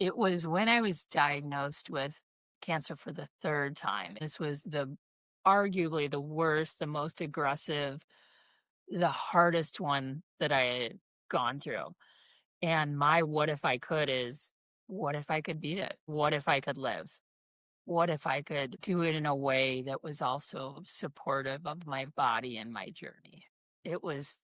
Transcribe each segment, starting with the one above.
It was when I was diagnosed with cancer for the 3rd time. This was the arguably the worst, the most aggressive, the hardest one that I had gone through. And my what if I could is, what if I could beat it? What if I could live? What if I could do it in a way that was also supportive of my body and my journey? It was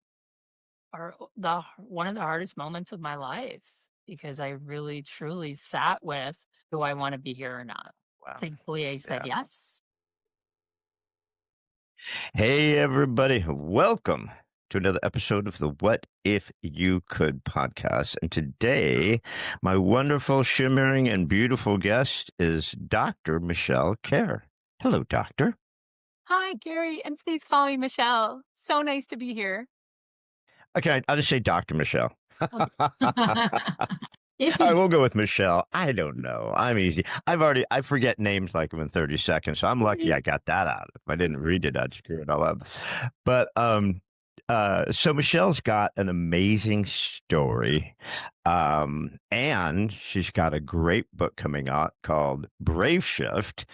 one of the hardest moments of my life because I really truly sat with, do I want to be here or not? Wow. Thankfully, I said Yeah. yes. Hey, everybody. Welcome to another episode of the What If You Could podcast. And today, my wonderful, shimmering, and beautiful guest is Dr. Michelle Kerr. Hello, Doctor. Hi, Gary, and please call me Michelle. So nice to be here. Okay, I'll just say Dr. Michelle. Okay. If I you, will go with Michelle. I don't know. I'm easy. I forget names like them in 30 seconds. So I'm lucky I got that out. If I didn't read it, I'd screw it all up. But, so Michelle's got an amazing story. And she's got a great book coming out called Brave Shift,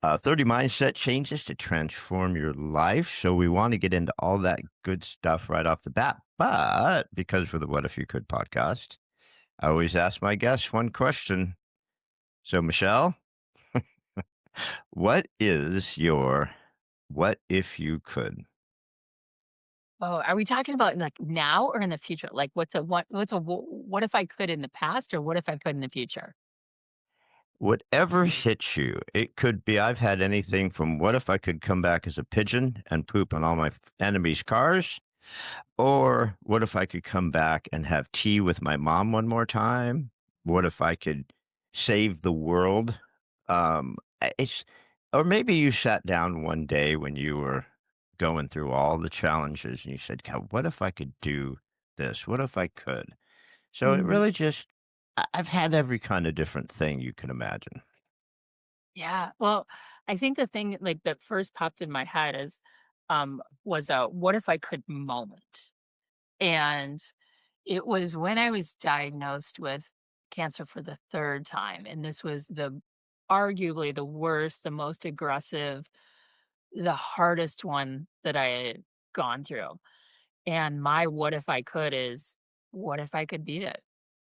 30 mindset changes to transform your life. So we want to get into all that good stuff right off the bat. But because we're the What If You Could podcast, I always ask my guests one question. So, Michelle, what is your what if you could? oh, are we talking about like now or in the future? Like what if I could in the past or what if I could in the future? Whatever hits you, it could be. I've had anything from what if I could come back as a pigeon and poop on all my enemies' cars? Or what if I could come back and have tea with my mom one more time? What if I could save the world? It's, or maybe you sat down one day when you were going through all the challenges and you said, God, what if I could do this? What if I could? So it Mhm. really just, I've had every kind of different thing you can imagine. Yeah. Well, I think the thing like that first popped in my head is was a what if I could moment. And it was when I was diagnosed with cancer for the 3rd time, and this was the arguably the worst, the most aggressive, the hardest one that I had gone through. And my what if I could is, what if I could beat it?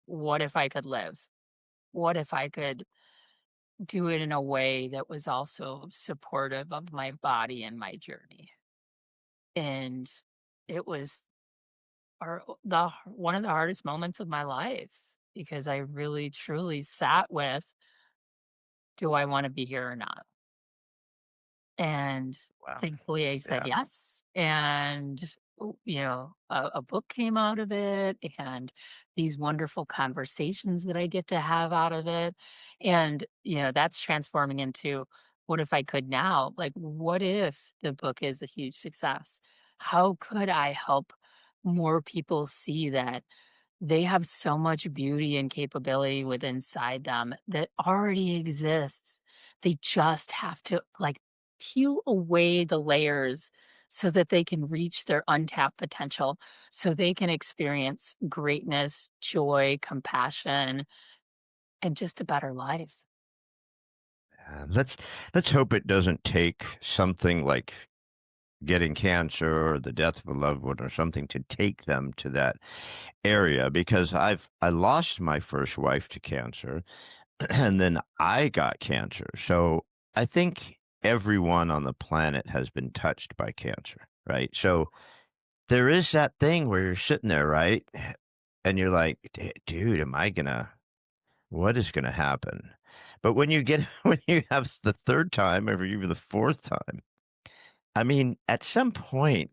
What if I could live? What if I could do it in a way that was also supportive of my body and my journey? And it was one of the hardest moments of my life because I really truly sat with, do I want to be here or not? And Wow. thankfully I said Yeah. yes. And a book came out of it and these wonderful conversations that I get to have out of it. And that's transforming into, what if I could now? Like, what if the book is a huge success? How could I help more people see that they have so much beauty and capability within inside them that already exists. They just have to, like, peel away the layers so that they can reach their untapped potential, so they can experience greatness, joy, compassion, and just a better life. Let's hope it doesn't take something like getting cancer or the death of a loved one or something to take them to that area, because I lost my first wife to cancer and then I got cancer. So I think everyone on the planet has been touched by cancer, right? So there is that thing where you're sitting there, right? And you're like, Dude, what is gonna happen?" But when you get when you have the third time or even the fourth time, I mean, at some point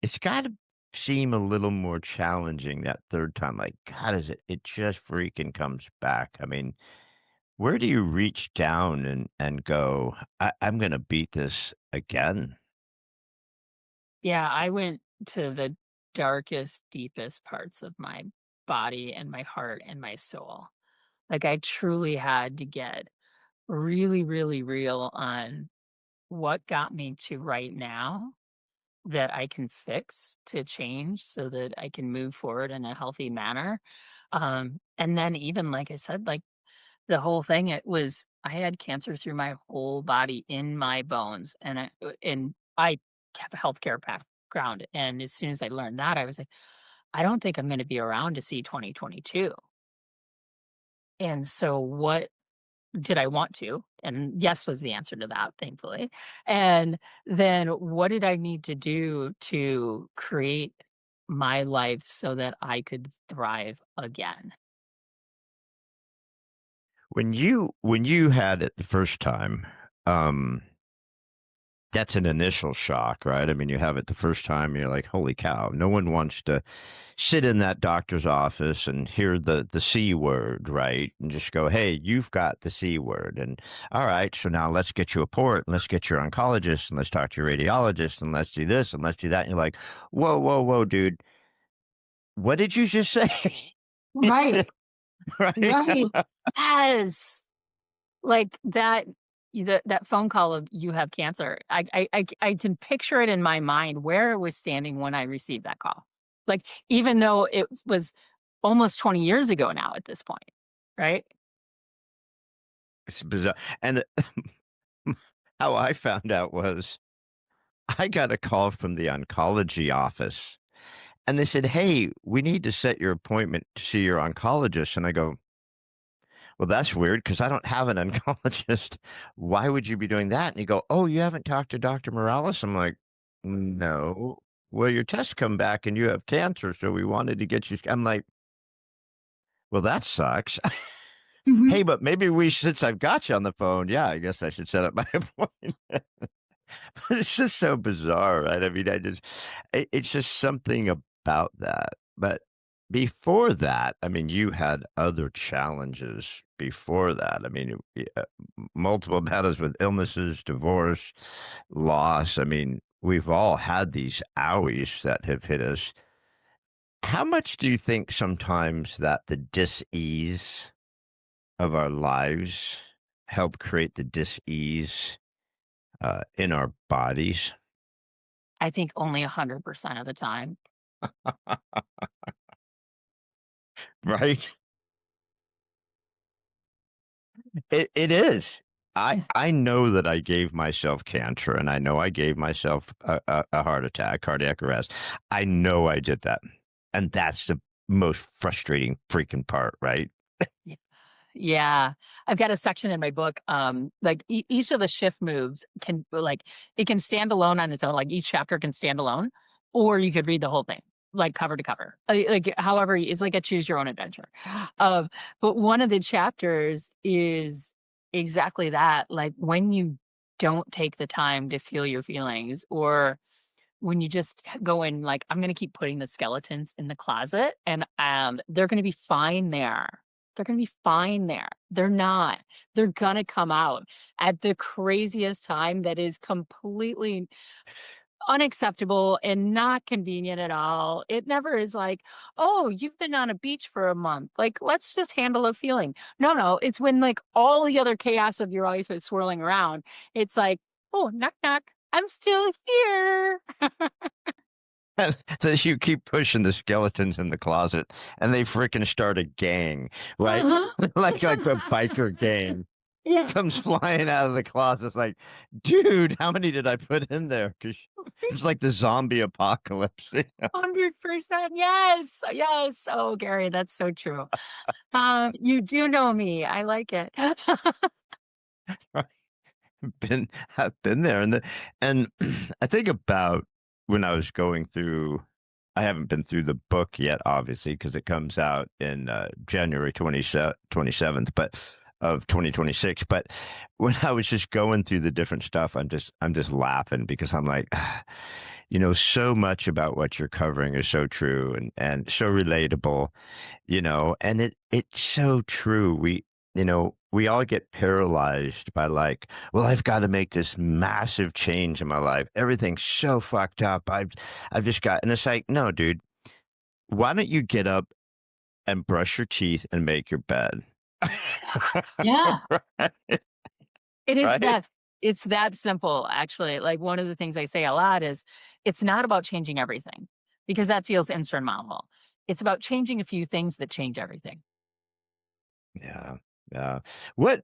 it's gotta seem a little more challenging that third time, like, God, is it just freaking comes back. I mean, where do you reach down and go, I'm gonna beat this again? Yeah, I went to the darkest, deepest parts of my body and my heart and my soul. Like, I truly had to get really, really real on what got me to right now that I can fix to change so that I can move forward in a healthy manner. And then even like I said, like the whole thing, it was I had cancer through my whole body in my bones, and I have a healthcare background, and as soon as I learned that, I was like, "I don't think I'm gonna be around to see 2022." And so what did I want to? And yes was the answer to that, thankfully. And then what did I need to do to create my life so that I could thrive again? When you had it the first time, um, that's an initial shock, right? I mean, you have it the first time, you're like, "Holy cow!" No one wants to sit in that doctor's office and hear the C word, right? And just go, "Hey, you've got the C word," and all right, so now let's get you a port, and let's get your oncologist, and let's talk to your radiologist, and let's do this, and let's do that. And you're like, "Whoa, whoa, whoa, dude! What did you just say?" Right, Right? right. Yes. Like that phone call of "You have cancer." I can picture it in my mind where it was standing when I received that call. Like, even though it was almost 20 years ago now at this point, right? It's bizarre. And how I found out was I got a call from the oncology office and they said, "Hey, we need to set your appointment to see your oncologist." And I go, "Well, that's weird because I don't have an oncologist. Why would you be doing that?" And you go, "Oh, you haven't talked to Dr. Morales?" I'm like, "No." "Well, your tests come back and you have cancer. So we wanted to get you." I'm like, "Well, that sucks." Mhm. "Hey, but maybe since I've got you on the phone, yeah, I guess I should set up my appointment." It's just so bizarre, right? I mean, it's just something about that. But before that, I mean, you had other challenges before that. I mean, multiple battles with illnesses, divorce, loss. I mean, we've all had these owies that have hit us. How much do you think sometimes that the dis-ease of our lives help create the dis-ease in our bodies? I think only 100% of the time. Right? It is. Yeah. I know that I gave myself cancer, and I know I gave myself a heart attack, cardiac arrest. I know I did that, and that's the most frustrating freaking part, right? Yeah. I've got a section in my book, like each of the shift moves can like it can stand alone on its own. Like each chapter can stand alone, or you could read the whole thing, like cover to cover. Like however, it's like a choose your own adventure. Um, but one of the chapters is exactly that. Like when you don't take the time to feel your feelings, or when you just go in like, "I'm gonna keep putting the skeletons in the closet, and, they're gonna be fine there. They're gonna be fine there." They're not. They're gonna come out at the craziest time that is completely unacceptable and not convenient at all. It never is like, "Oh, you've been on a beach for a month. Like, let's just handle a feeling." No, no, it's when, like, all the other chaos of your life is swirling around. It's like, "Oh, knock, knock. I'm still here." That you keep pushing the skeletons in the closet, and they freaking start a gang, right? Uh-huh. Like a biker gang Yeah, comes flying out of the closet. It's like, dude, how many did I put in there? Because it's like the zombie apocalypse. 100%. Yes, yes. Oh, Gary, that's so true. You do know me. I like it. been I've been there, and I think about when I was going through. I haven't been through the book yet, obviously, because it comes out in January 27th, but of 2026. But when I was just going through the different stuff, I'm just laughing because I'm like, so much about what you're covering is so true and so relatable, and it's so true. We all get paralyzed by like, well, I've got to make this massive change in my life. Everything's so fucked up. I've just got, and it's like, no, dude, why don't you get up and brush your teeth and make your bed? Yeah. And Right? it's that simple, actually. Like, one of the things I say a lot is, it's not about changing everything, because that feels insurmountable. It's about changing a few things that change everything. Yeah. Yeah. What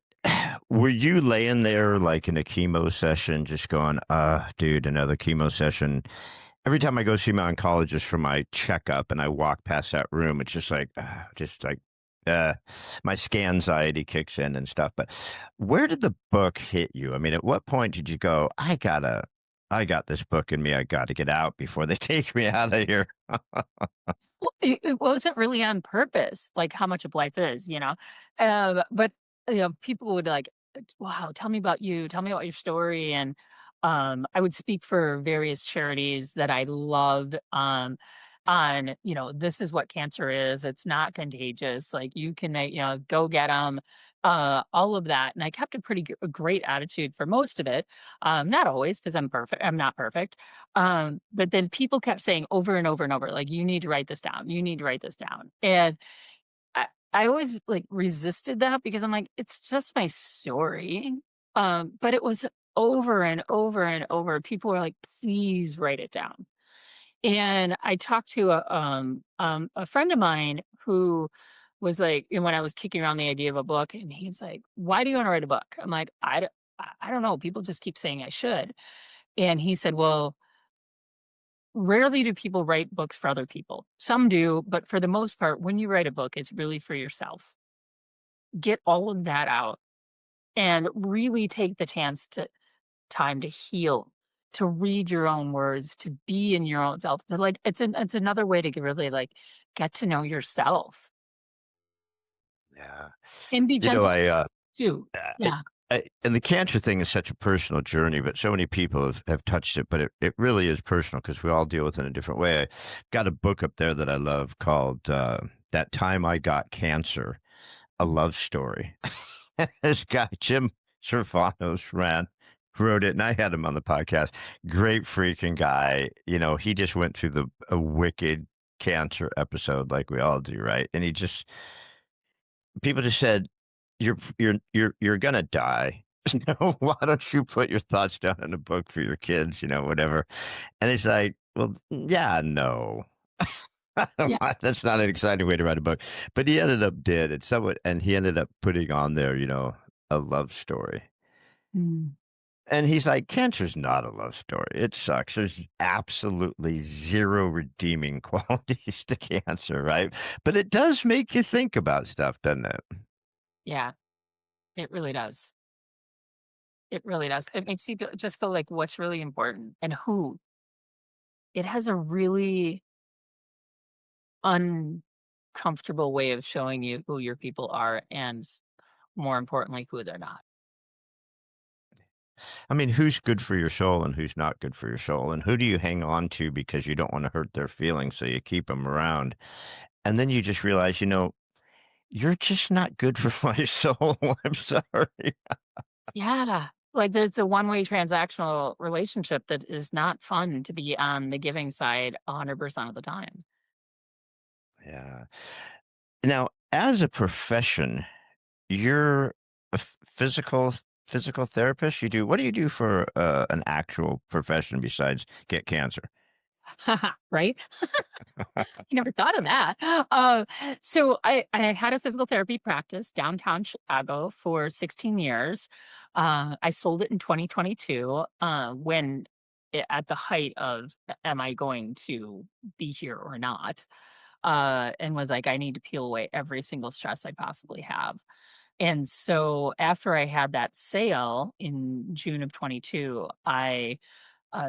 were you laying there like in a chemo session, just going, dude, another chemo session? Every time I go see my oncologist for my checkup and I walk past that room, it's just like, uh, my scan anxiety kicks in and stuff. But where did the book hit you? I mean, at what point did you go, I got this book in me. I got to get out before they take me out of here. Well, it wasn't really on purpose, like, how much of life is, you know? But, people would like, "Wow, tell me about you. Tell me about your story," and, I would speak for various charities that I loved, on, "This is what cancer is. It's not contagious. Like, you can, go get 'em," all of that, and I kept a great attitude for most of it, not always, because 'cause I'm not perfect, but then people kept saying over and over and over, like, "You need to write this down. You need to write this down." And I I always, like, resisted that because I'm like, "It's just my story." But it was over and over and over. People were like, "Please write it down." And I talked to a friend of mine who was like, when I was kicking around the idea of a book, and he's like, "Why do you wanna write a book?" I'm like, I don't know. People just keep saying I should." And he said, "Well, rarely do people write books for other people. Some do, but for the most part, when you write a book, it's really for yourself. Get all of that out and really take the chance to time to heal, to read your own words, to be in your own self. To like it's another way to really like get to know yourself Yeah. and be You know, gentle too. I, Yeah. and the cancer thing is such a personal journey, but so many people have touched it, but it really is personal because we all deal with it in a different way. I got a book up there that I love called That Time I Got Cancer, a Mm. love story. This guy, Jim Servanos, wrote it, and I had him on the podcast. Great freaking guy. You know, he just went through a wicked cancer episode like we all do, right? And he just people just said, you're gonna die. Why don't you put your thoughts down in a book for your kids, whatever. And it's like, well, yeah, no. Yeah. That's not an exciting way to write a book. But he ended up dead. And he ended up putting on there, a love story. Mm. And he's like, cancer's not a love story. It sucks. There's absolutely zero redeeming qualities to cancer, right? But it does make you think about stuff, doesn't it? Yeah. It really does. It really does. It makes you just feel like what's really important and who. It has a really uncomfortable way of showing you who your people are and more importantly, who they're not. I mean, who's good for your soul and who's not good for your soul? And who do you hang on to because you don't want to hurt their feelings, so you keep them around? And then you just realize, you're just not good for my soul. I'm sorry. Yeah. Like there's a one-way transactional relationship that is not fun to be on the giving side 100% of the time. Yeah. Now, as a profession, you're a physical therapist. What do you do for an actual profession besides get cancer? Right? I never thought of that. So I had a physical therapy practice downtown Chicago for 16 years. I sold it in 2022 when at the height of am I going to be here or not? And was like, I need to peel away every single stress I possibly have. And so after I had that sale in June of 22, I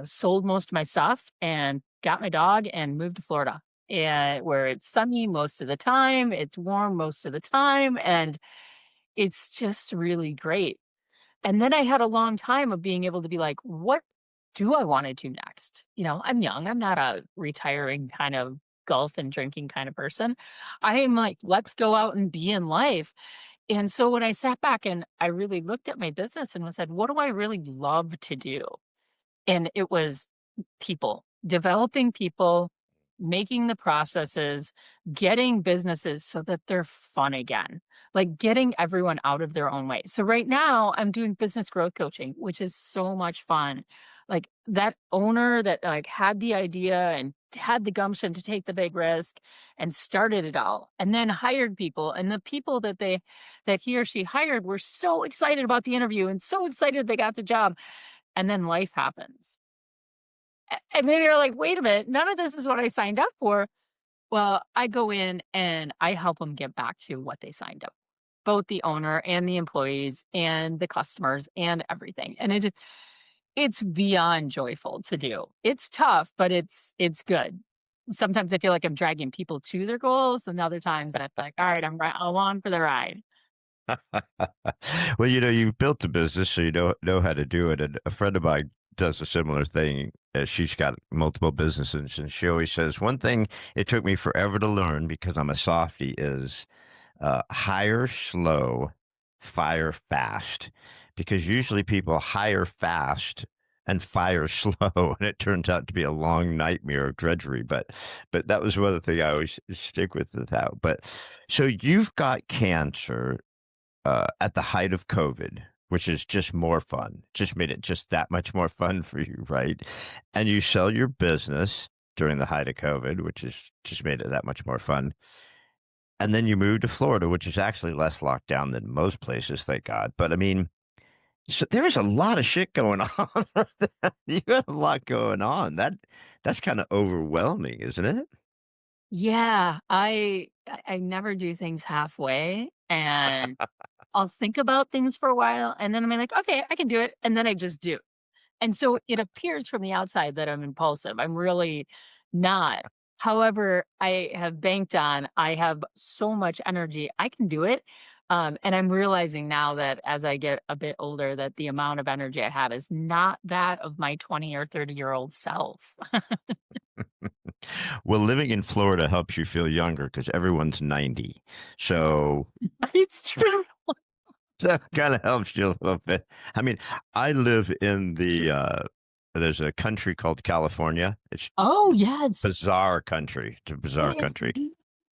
sold most of my stuff and got my dog and moved to Florida, and where it's sunny most of the time, it's warm most of the time, and it's just really great. And then I had a long time of being able to be like, what do I want to do next? I'm young. I'm not a retiring kind of golf and drinking kind of person. I am like, let's go out and be in life. And so when I sat back and I really looked at my business and was said, what do I really love to do? And it was people, developing people, making the processes, getting businesses so that they're fun again, like getting everyone out of their own way. So right now I'm doing business growth coaching, which is so much fun. Like that owner that like had the idea and had the gumption to take the big risk and started it all and then hired people, and the people that he or she hired were so excited about the interview and so excited they got the job, and then life happens. And then you're like, "Wait a minute, none of this is what I signed up for." Well, I go in and I help them get back to what they signed up, both the owner and the employees and the customers and everything. And it's beyond joyful to do. It's tough, but it's good. Sometimes I feel like I'm dragging people to their goals, and other times I'm like, all right, along for the ride. Well, you've built a business, so you know how to do it. And a friend of mine does a similar thing. She's got multiple businesses, and she always says one thing it took me forever to learn because I'm a softie is hire slow, fire fast. Because usually people hire fast and fire slow, and it turns out to be a long nightmare of drudgery. But that was one of the things I always stick with that. But so you've got cancer at the height of COVID, which is just more fun, just made it just that much more fun for you, right? And you sell your business during the height of COVID, which is just made it that much more fun. And then you moved to Florida, which is actually less locked down than most places, thank God. But I mean, so there is a lot of shit going on. You have a lot going on. That's kind of overwhelming, isn't it? Yeah, I never do things halfway, and I'll think about things for a while, and then I'm like, okay, I can do it, and then I just do. And so it appears from the outside that I'm impulsive. I'm really not. However, I have banked on I have so much energy, I can do it. And I'm realizing now that as I get a bit older, that the amount of energy I have is not that of my 20 or 30-year-old self. Well, living in Florida helps you feel younger because everyone's 90. So It's true. that kind of helps you a little bit. I mean, I live in there's a country called California. Oh, It's yes. bizarre country. It's a bizarre It's country.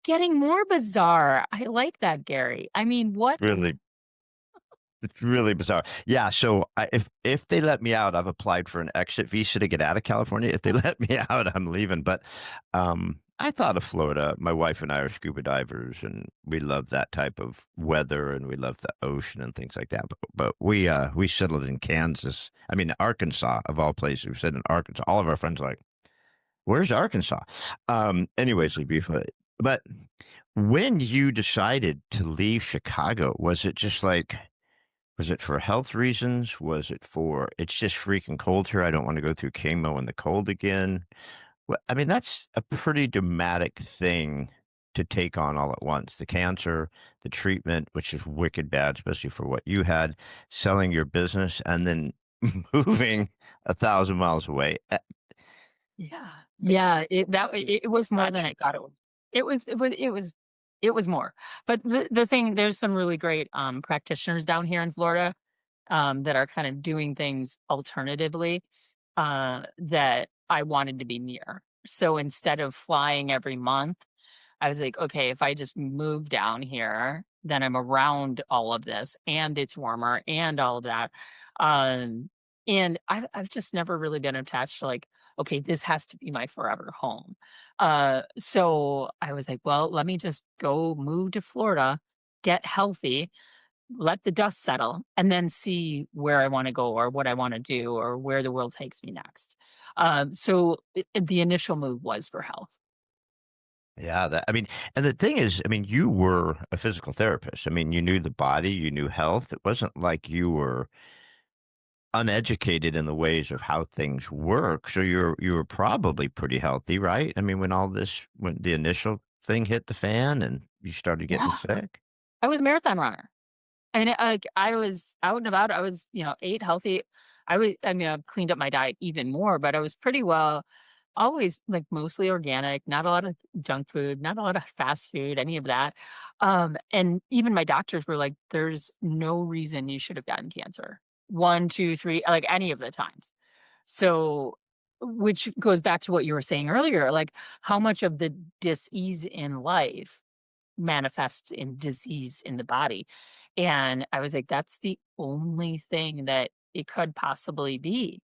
getting more bizarre. I like that, Gary. I mean, what? Really, it's really bizarre. Yeah. So if they let me out, I've applied for an exit visa to get out of California. If they let me out, I'm leaving. But I thought of Florida. My wife and I are scuba divers, and we love that type of weather, and we love the ocean and things like that. But we settled in Kansas. I mean, Arkansas of all places. We said in Arkansas. All of our friends are like, where's Arkansas? Anyways, we beef it. But when you decided to leave Chicago, was it just like? Was it for health reasons? Was it for it's just freaking cold here? I don't want to go through chemo in the cold again. Well, I mean, that's a pretty dramatic thing to take on all at once. The cancer, the treatment, which is wicked bad, especially for what you had, selling your business, and then moving 1,000 miles away. Yeah. Yeah, it was more than That's I thought it would. It was more. But the thing there's some really great, practitioners down here in Florida, that are kind of doing things alternatively, that I wanted to be near. So instead of flying every month, I was like, "Okay, if I just move down here, then I'm around all of this, and it's warmer and all of that." Um, and I've just never really been attached to, like, "Okay, this has to be my forever home." So I was like, "Well, let me just go move to Florida, get healthy, let the dust settle, and then see where I wanna go or what I wanna do or where the world takes me next." So the initial move was for health. yeah, I mean, and the thing is, I mean, you were a physical therapist. I mean, you knew the body, you knew health. It wasn't like you were uneducated in the ways of how things work. So you were probably pretty healthy, right? I mean, when the initial thing hit the fan and you started getting Yeah. sick. I was a marathon runner. And, like, I was out and about, I was, ate healthy. I mean, I've cleaned up my diet even more, but I was pretty well always, like, mostly organic, not a lot of junk food, not a lot of fast food, any of that. And even my doctors were like, "There's no reason you should have gotten cancer." 1, 2, 3, like, any of the times. So which goes back to what you were saying earlier, like, how much of the dis-ease in life manifests in disease in the body. And I was like, that's the only thing that it could possibly be.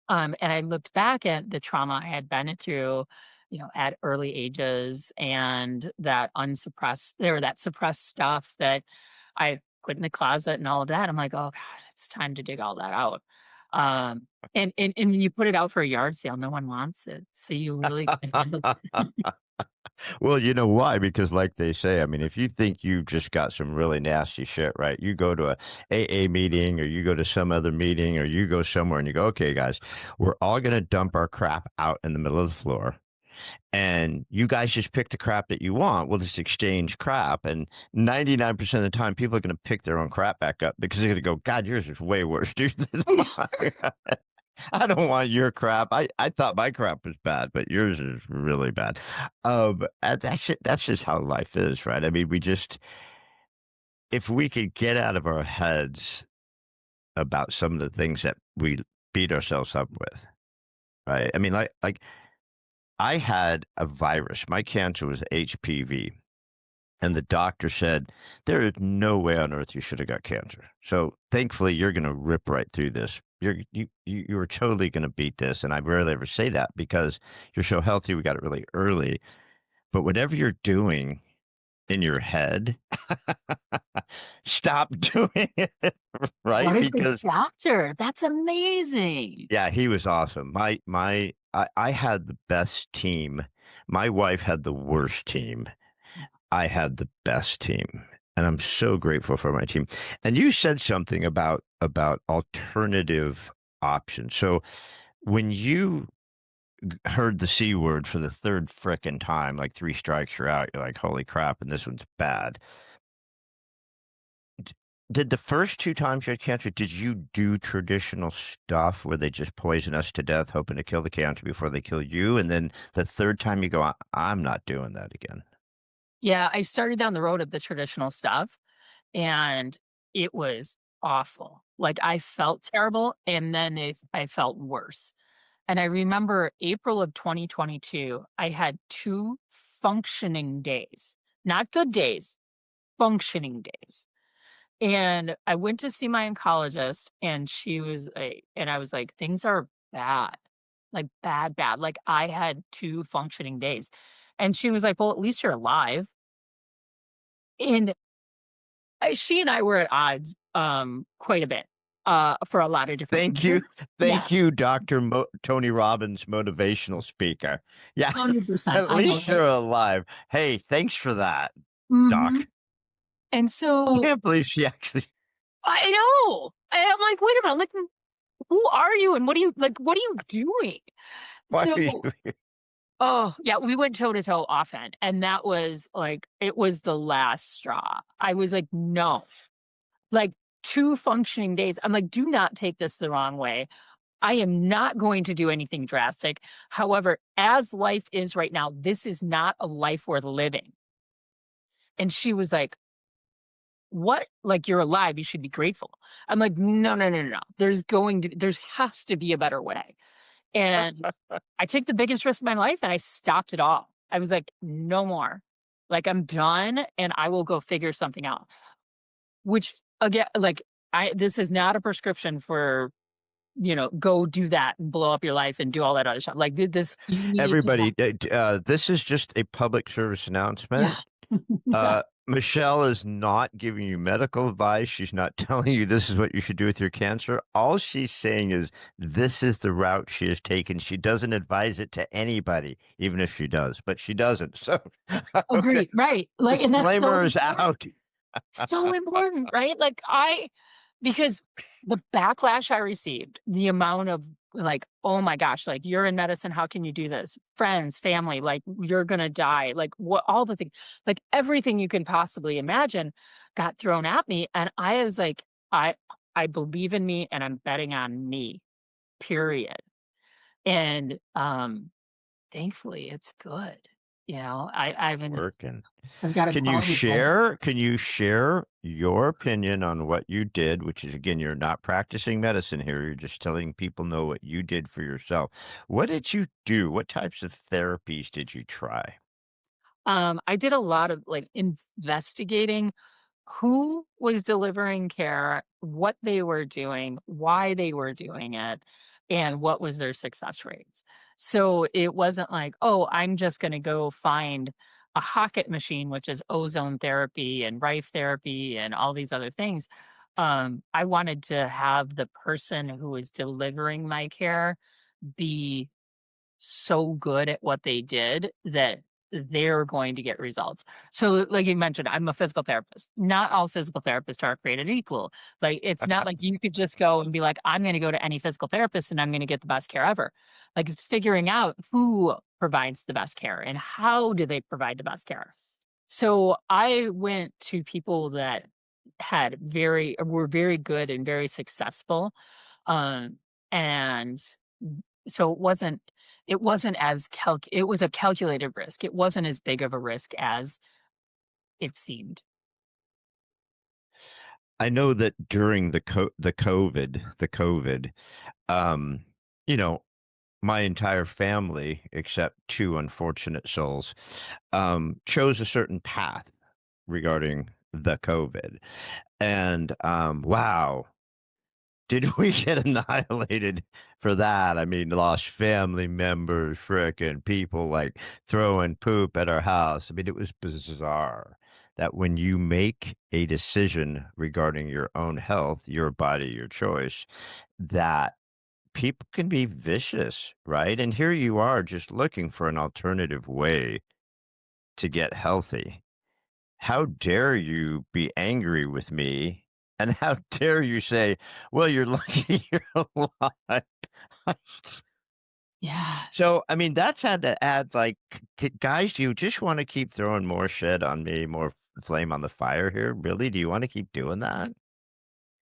And I looked back at the trauma I had been through at early ages, and that suppressed stuff that I put in the closet and all of that. I'm like, "Oh god, it's time to dig all that out." And when you put it out for a yard sale, no one wants it. So you really gotta handle. Well, you know why? Because, like they say, I mean, if you think you just got some really nasty shit, right? You go to a AA meeting, or you go to some other meeting, or you go somewhere and you go, okay, guys, we're all going to dump our crap out in the middle of the floor. And you guys just pick the crap that you want. We'll just exchange crap. And 99% of the time, people are going to pick their own crap back up because they're going to go, God, yours is way worse, dude, than mine. I don't want your crap. I thought my crap was bad, but yours is really bad. That's just how life is, right? I mean, if we could get out of our heads about some of the things that we beat ourselves up with, right? I mean, like I had a virus. My cancer was HPV. And the doctor said, there is no way on earth you should have got cancer. So thankfully, you're going to rip right through this. You're totally going to beat this. And I rarely ever say that because you're so healthy. We got it really early. But whatever you're doing in your head, stop doing it, What right? a good Because doctor. That's amazing. yeah, he was awesome. I had the best team. My wife had the worst team. I had the best team, and I'm so grateful for my team. And you said something about alternative options. So when you heard the C word for the third frickin' time, like three strikes you're out, you're like, holy crap, and this one's bad. D- Did the first two times you had cancer, did you do traditional stuff where they just poison us to death, hoping to kill the cancer before they kill you? And then the third time you go, I'm not doing that again. Yeah, I started down the road of the traditional stuff, and it was awful. Like, I felt terrible, and then I felt worse. And I remember April of 2022, I had 2 functioning days, not good days, functioning days. And I went to see my oncologist, and I was like, "Things are bad, like, bad, bad." Like, I had 2 functioning days. And she was like, "Well, at least you're alive." And she and I were at odds, quite a bit, for a lot of different Thank you. reasons. Yeah, Thank you, Dr. Tony Robbins, motivational speaker. Yeah, 100%. at I know, least right? you're alive. Hey, thanks for that, Mhm. Doc. And so Can't believe she actually. I know. And I'm like, "Wait a minute, like, who are you and what are you doing?" Why are you So here? oh, yeah, we went toe to toe often, and that was, like, it was the last straw. I was like, "No." Like, 2 functioning days. I'm like, "Do not take this the wrong way. I am not going to do anything drastic. However, as life is right now, this is not a life worth living." And she was like, "What? Like, you're alive, you should be grateful." I'm like, "No, no, no, no, no. There has to be a better way." And I took the biggest risk of my life and I stopped it all. I was like, "No more. Like, I'm done and I will go figure something out." Which again, like, I this is not a prescription for, go do that and blow up your life and do all that other stuff. Like, did this you need to have. Everybody, this is just a public service Yeah. announcement. Yeah. Michelle is not giving you medical advice. She's not telling you this is what you should do with your cancer. All she's saying is this is the route she has taken. She doesn't advise it to anybody, even if she does, but she doesn't. So, okay, Agreed, right. Like, and that's so disclaimer is important. out. So important, right? Like, because the backlash I received, the amount of like, "Oh my gosh, like, you're in medicine, how can you do this?" Friends, family, like, "You're gonna die." Like, what all the things, like, everything you can possibly imagine got thrown at me, and I was like, I believe in me and I'm betting on me, period. And, thankfully, it's good. Working. I've got a quality of life. Can you share your opinion on what you did, which is again, you're not practicing medicine here, you're just telling people know what you did for yourself. What did you do? What types of therapies did you try? I did a lot of, like, investigating who was delivering care, what they were doing, why they were doing it, and what was their success rates. So it wasn't like, "Oh, I'm just gonna go find a Hocket machine," which is ozone therapy and Rife therapy and all these other things. I wanted to have the person who is delivering my care be so good at what they did that they're going to get results. So, like you mentioned, I'm a physical therapist. Not all physical therapists are created equal. Like, it's not like you could just go and be like, I'm going to go to any physical therapist and I'm going to get the best care ever. Like, it's figuring out who provides the best care and how do they provide the best care. So, I went to people that were very good and very successful. Um, and so it wasn't as it was a calculated risk. It wasn't as big of a risk as it seemed. I know that during the COVID, um, you know, my entire family, except two unfortunate souls, chose a certain path regarding the COVID. And wow, did we get annihilated for that? I mean, lost family members, frickin' people like throwing poop at our house. I mean, it was bizarre that when you make a decision regarding your own health, your body, your choice, that people can be vicious, right? And here you are just looking for an alternative way to get healthy. How dare you be angry with me? And how dare you say, well, you're lucky you're alive? Yeah. So, I mean, that's had to add like, guys, do you just want to keep throwing more shit on me, more flame on the fire here? Really? Do you want to keep doing that?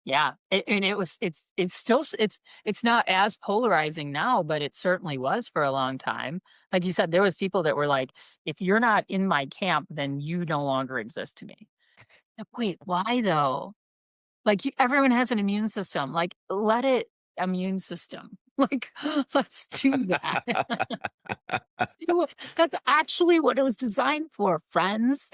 Yeah. And it's still it's not as polarizing now, but it certainly was for a long time. Like you said, there was people that were like, if you're not in my camp, then you no longer exist to me. Like, wait, why though? Like everyone has an immune system. Like let it immune system. Like let's do that. Let's do it. That's actually what it was designed for, friends.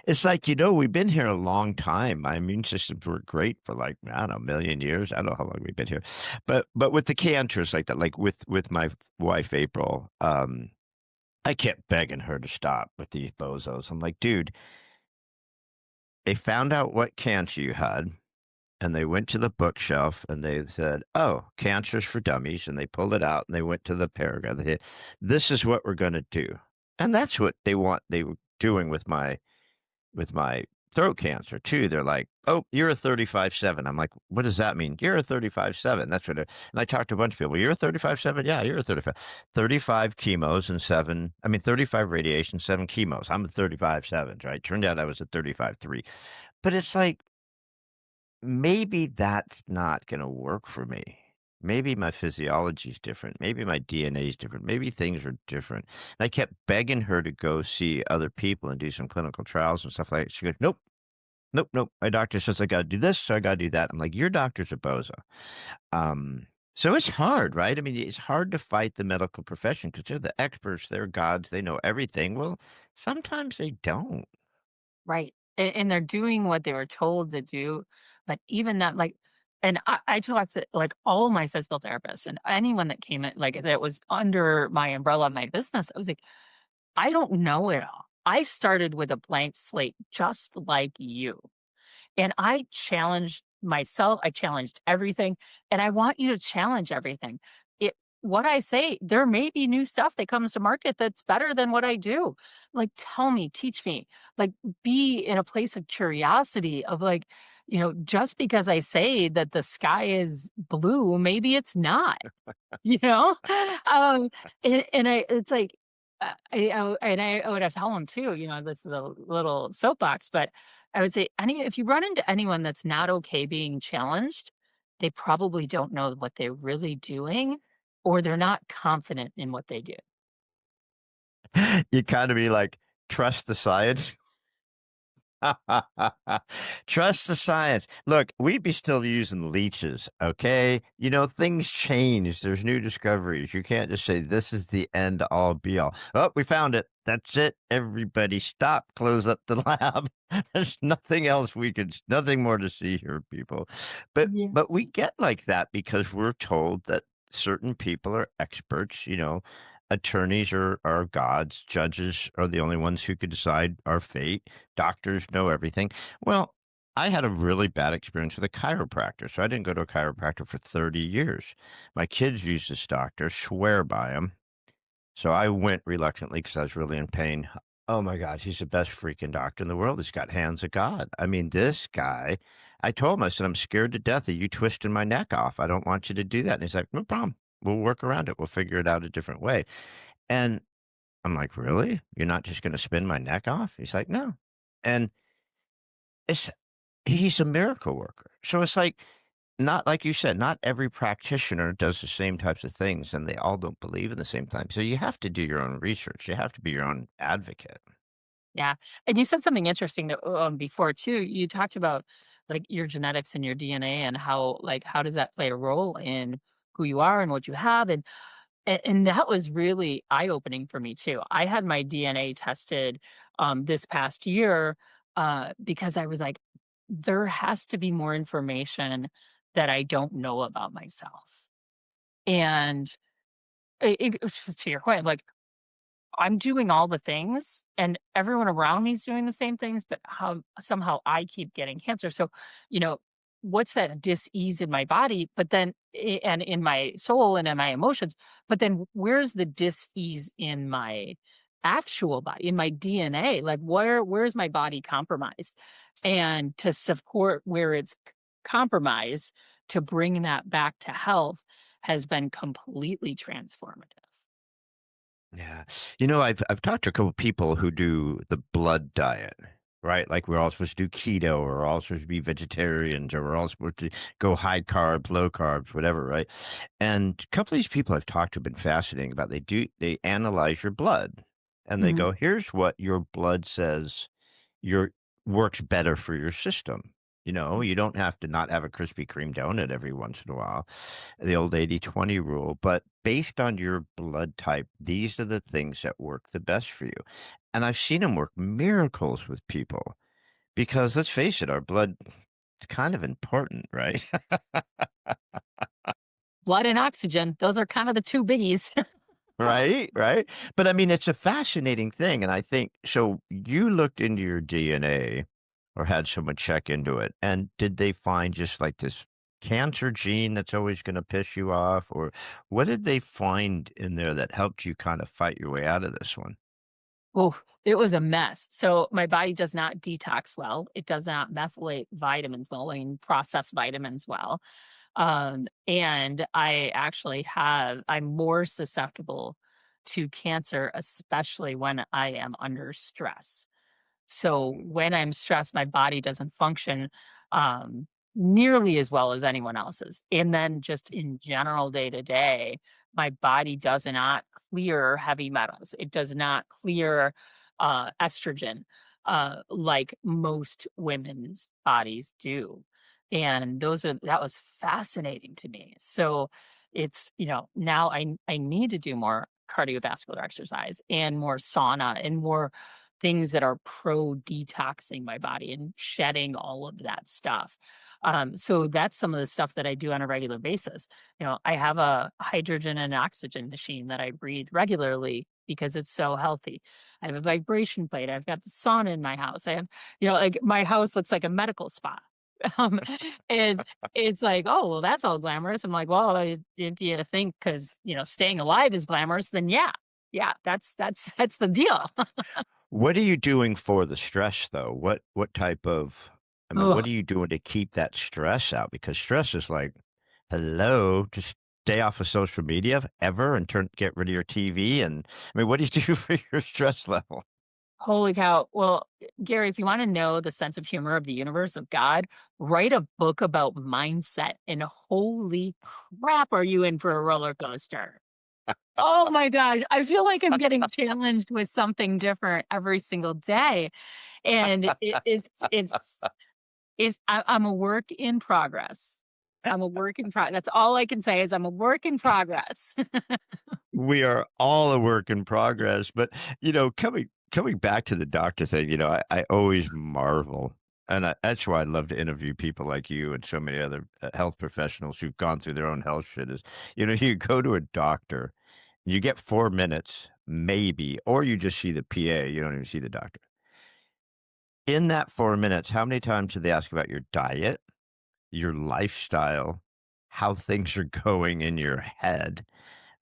It's like, we've been here a long time. My immune systems were great for like, I don't know, a million years. I don't know how long we've been here. But with the cancers like that, like with my wife April, I kept begging her to stop with these bozos. I'm like, dude, they found out what cancer you had, and they went to the bookshelf and they said, "Oh, cancer's for dummies." And they pulled it out and they went to the paragraph. They said, "This is what we're going to do," and that's what they were doing with my throat cancer too. They're like, "Oh, you're a 35-7." I'm like, "What does that mean?" "You're a 35-7." That's what. And I talked to a bunch of people. "You're a 35-7." "Yeah, you're a 35. 35 chemos and seven. I mean, 35 radiation, seven chemos. I'm a 35-7, right? Turned out I was a 35-3. But it's like maybe that's not going to work for me. Maybe my physiology is different. Maybe my DNA is different. Maybe things are different. And I kept begging her to go see other people and do some clinical trials and stuff like that. She goes, "Nope, nope, nope. My doctor says I got to do this, so I got to do that." I'm like, "Your doctor's a bozo." So it's hard, right? I mean, it's hard to fight the medical profession because they're the experts, they're gods, they know everything. Well, sometimes they don't. Right. And they're doing what they were told to do. But even that, like, and I talked to like all my physical therapists and anyone that came in, like that was under my umbrella of my business. I was like, I don't know it all. I started with a blank slate, just like you. And I challenged myself, I challenged everything, and I want you to challenge everything. It what I say, there may be new stuff that comes to market that's better than what I do. Like, tell me, teach me. Like, be in a place of curiosity of like, just because I say that the sky is blue, maybe it's not. You know? Um, and it's like, I would have to tell them too, this is a little soapbox, but I would say if you run into anyone that's not okay being challenged, they probably don't know what they're really doing, or they're not confident in what they do. You kind of be like, trust the science. Trust the science. Look, we'd be still using leeches, okay? Things change. There's new discoveries. You can't just say this is the end all be all. Oh, we found it. That's it. Everybody stop. Close up the lab. There's nothing more to see here, people. But Yeah. but we get like that because we're told that certain people are experts, attorneys are gods, judges are the only ones who could decide our fate, doctors know everything. Well, I had a really bad experience with a chiropractor, so I didn't go to a chiropractor for 30 years. My kids use this doctor, swear by him. So I went reluctantly because I was really in pain. Oh my God, he's the best freaking doctor in the world. He's got hands of God. I mean, this guy, I told him, I said, I'm scared to death of you twisting my neck off. I don't want you to do that. And he's like, no problem. We'll work around it. We'll figure it out a different way. And I'm like, really? You're not just going to spin my neck off? He's like, no. And it's, he's a miracle worker. So it's like, not like you said, not every practitioner does the same types of things and they all don't believe in the same time. So you have to do your own research. You have to be your own advocate. Yeah, and you said something interesting that, before too. You talked about, like, your genetics and your DNA and how, like, how does that play a role in who you are and what you have, and that was really eye-opening for me too. I had my DNA tested, this past year, because I was like, "There has to be more information that I don't know about myself." And to your point, like, I'm doing all the things and everyone around me is doing the same things, but how somehow I keep getting cancer. So, you know, what's that dis-ease in my body, but then and in my soul and in my emotions, but then where's the dis-ease in my actual body, in my DNA? Like where's my body compromised? And to support where it's compromised, to bring that back to health has been completely transformative. Yeah. I've talked to a couple people who do the blood diet, right? Like we're all supposed to do keto, or we're all supposed to be vegetarians, or we're all supposed to go high carbs, low carbs, whatever, right? And a couple of these people I've talked to have been fascinating about they analyze your blood and they Mhm. go, here's what your blood says your works better for your system. You don't have to not have a Krispy Kreme donut every once in a while, the old 80-20 rule. But based on your blood type, these are the things that work the best for you. And I've seen them work miracles with people because let's face it, our blood is kind of important, right? Blood and oxygen, those are kind of the 2 biggies. Right, right. But I mean, it's a fascinating thing. And I think so. You looked into your DNA or had someone check into it. And did they find just like this cancer gene that's always going to piss you off? Or what did they find in there that helped you kind of fight your way out of this one? Oof, it was a mess. So my body does not detox well. It does not methylate vitamins well and process vitamins well. And I'm more susceptible to cancer, especially when I am under stress. So when I'm stressed, my body doesn't function um, nearly as well as anyone else's. And then just in general, day to day, my body does not clear heavy metals. It does not clear estrogen like most women's bodies do. And that was fascinating to me. So it's, now I need to do more cardiovascular exercise and more sauna and more things that are pro detoxing my body and shedding all of that stuff. So that's some of the stuff that I do on a regular basis. I have a hydrogen and oxygen machine that I breathe regularly because it's so healthy. I have a vibration plate. I've got the sauna in my house. I have, like my house looks like a medical spa. Um, and it's like, oh, well, that's all glamorous. I'm like, well, if you think because, staying alive is glamorous, then yeah, yeah, that's the deal. What are you doing for the stress though? What type of I mean, what Ugh. are you doing to keep that stress out? Because stress is like, hello, just stay off of social media ever and get rid of your TV. And I mean, what do you do for your stress level? Holy cow. Well, Gary, if you want to know the sense of humor of the universe of God, write a book about mindset and holy crap, are you in for a roller coaster? Oh my God. I feel like I'm getting challenged with something different every single day. And I'm a work in progress. I'm a work in progress. That's all I can say is I'm a work in progress. We are all a work in progress, but coming back to the doctor thing, I always marvel. And that's why I love to interview people like you and so many other health professionals who've gone through their own health shit. Is you go to a doctor, you get 4 minutes, maybe, or you just see the PA. You don't even see the doctor. In that 4 minutes, how many times do they ask about your diet, your lifestyle, how things are going in your head?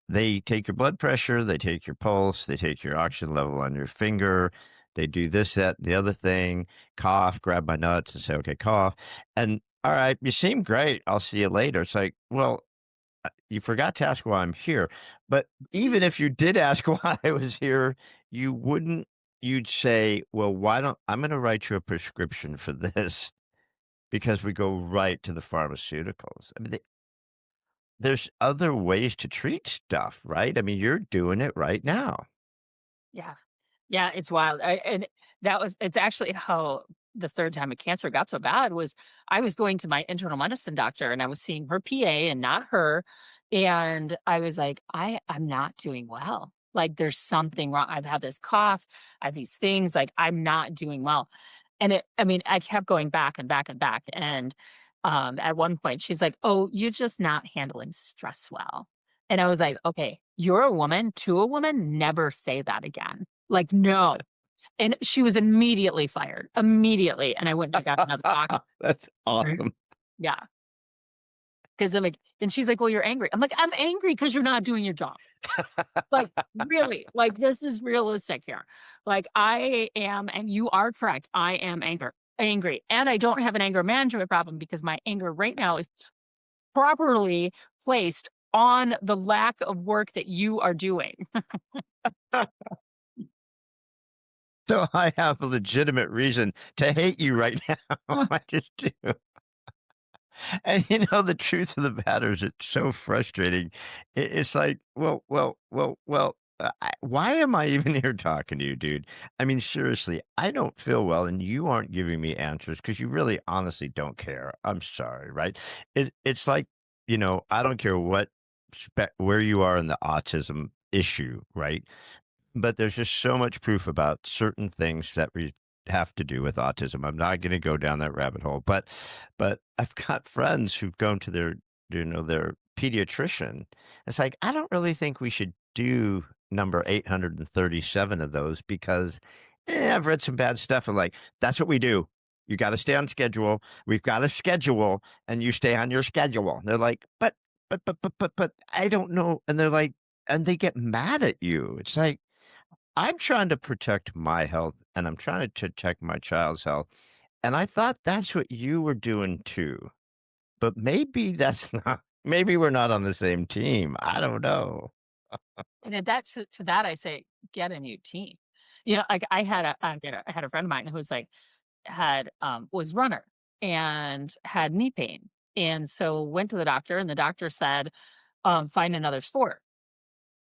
They take your blood pressure, they take your pulse, they take your oxygen level on your finger, they do this, that, the other thing, cough, grab my nuts and say, okay, cough. And all right, you seem great. I'll see you later. It's like, well, you forgot to ask why I'm here. But even if you did ask why I was here, you wouldn't, you'd say, well, why don't I'm going to write you a prescription for this because we go right to the pharmaceuticals. I mean, there's other ways to treat stuff, right? I mean, you're doing it right now. Yeah. Yeah, it's wild. And it's actually how the third time of cancer got so bad was I was going to my internal medicine doctor and I was seeing her PA and not her. And I was like, I'm not doing well. Like there's something wrong. I've had this cough, I have these things, like I'm not doing well. And I mean, I kept going back and back and back. And at one point she's like, oh, you're just not handling stress well. And I was like, okay, you're a woman to a woman, never say that again. Like, no. And she was immediately fired, immediately, and I went and got another doctor. That's Right. awesome. Yeah, because 'cause I'm like and she's like, "Well, you're angry." I'm like, "I'm angry because 'cause you're not doing your job." Like, really, like, this is realistic here. Like, I am and you are correct, I am angry, and I don't have an anger management problem because my anger right now is properly placed on the lack of work that you are doing. So I have a legitimate reason to hate you right now. I just do. And the truth of the matter is it's so frustrating. It's like, well, why am I even here talking to you, dude? I mean, seriously, I don't feel well, and you aren't giving me answers because you really honestly don't care. I'm sorry, right? It's like, I don't care where you are in the autism issue, right? But there's just so much proof about certain things that we have to do with autism. I'm not going to go down that rabbit hole, but I've got friends who've gone to their pediatrician. It's like I don't really think we should do number 837 of those because I've read some bad stuff and like that's what we do. You got to stay on schedule. We've got a schedule, and you stay on your schedule. And they're like, but I don't know. And they're like, and they get mad at you. It's like I'm trying to protect my health and I'm trying to protect my child's health. And I thought that's what you were doing too. But maybe that's not, maybe we're not on the same team. I don't know. And then to that, I say, get a new team. Like I had a friend of mine who was like, was runner and had knee pain. And so went to the doctor and the doctor said, find another sport.